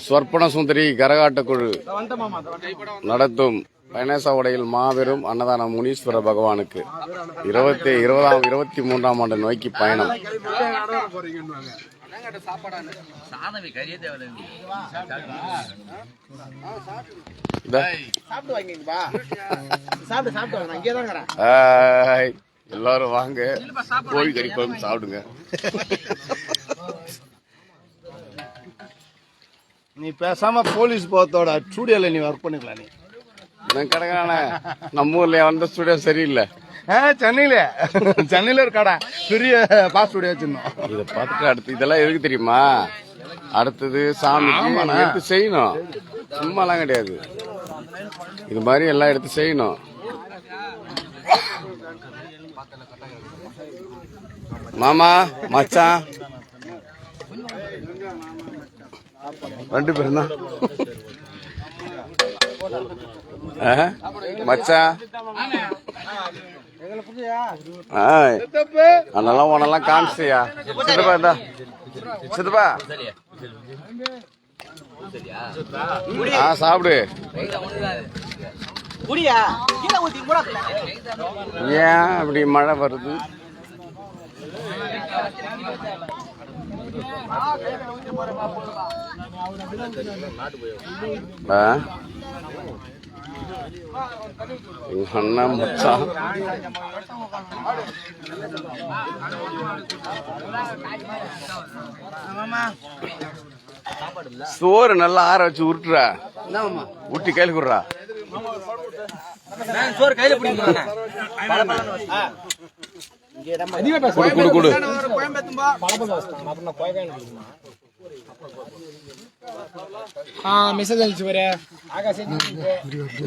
ஸ்வர்ப்பண சுந்தரி கரகாட்ட குழு நடத்தும் கணேச உடையில் மாபெரும் அன்னதானம் முனீஸ்வர பகவானுக்கு 23ஆம் ஆண்டு நோக்கி பயணம். எல்லாரும் வாங்க, கோழி கறி குழம்பு சாப்பிடுங்க. நீ பேசாம போலீஸ் போத்தோட ஸ்டூடியோல நீ ஒர்க் பண்ணிக்கலாம். நீ கிடக்கான நம்ம ஊர்ல வந்த ஸ்டூடியோ சரியில்லை. சென்னையில ஒரு கடை பெரிய பாஸ் ஸ்டூடியோ வச்சிருந்தோம். இதை பார்த்துட்டு அடுத்து இதெல்லாம் எதுக்கு தெரியுமா? அடுத்தது சாமி எடுத்து செய்யணும், சும்மாலாம் கிடையாது. இது மாதிரி எல்லாம் எடுத்து செய்யணும். மாமா மச்சான் 2 பேரும் தான் மச்சான். அதெல்லாம் உனெல்லாம் காமிச்சியா சித்தப்பா? இருந்தா சித்தப்பா சாப்பிடு. ஏன் அப்படி மழை வருது? அண்ணா மச்சான் சோறு நல்லா ஆற வச்சு உருட்டுறா, ஊட்டி கையில குடுறா. சோறு கையில பிடிக்கும்.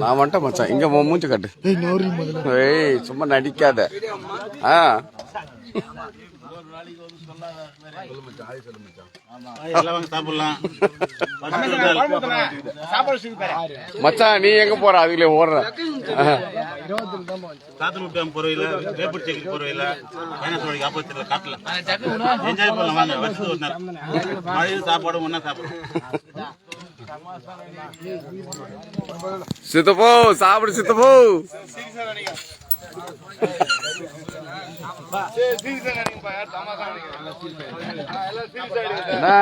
நான் வந்துட்டேன் மச்சான். இங்க மூஞ்சி காட்டு. ஏய் சும்மா நடிக்காத. மச்சான் நீ எங்க போற? அதுல ஓடுற சித்தப்போ சாப்பிடு. சித்தப்போ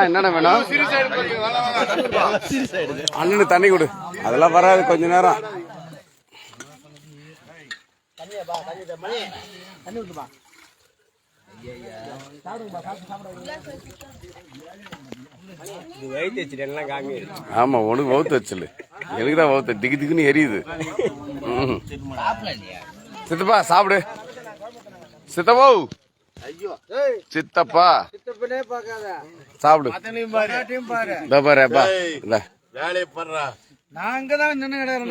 என்னென்ன வேணும்? அண்ணனு தண்ணி கொடு. அதெல்லாம் வராது, கொஞ்ச நேரம். ஆமா உனக்கு வவுத்து வச்சல, எனக்குதான் வவுத்த திக்கு திக்குன்னு எரியுது. சித்தப்பா சாப்பிடு. சித்தப்பா சித்தப்பா சாப்பிடு.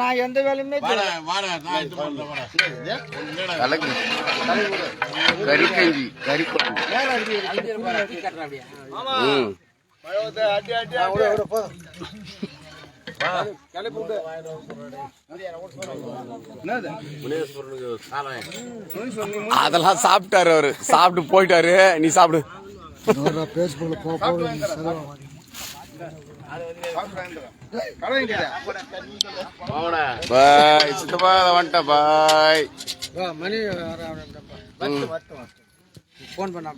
நான் எந்த வேலையுமே கறி கஞ்சி கறி குழம்பு. அதெல்லாம் சாப்பிட்டாரு அவரு, சாப்பிட்டு போயிட்டாரு. நீ சாப்பிடு. பாய் சித்தப்பா வந்துட்டா. பாய் மணி போன் பண்ண.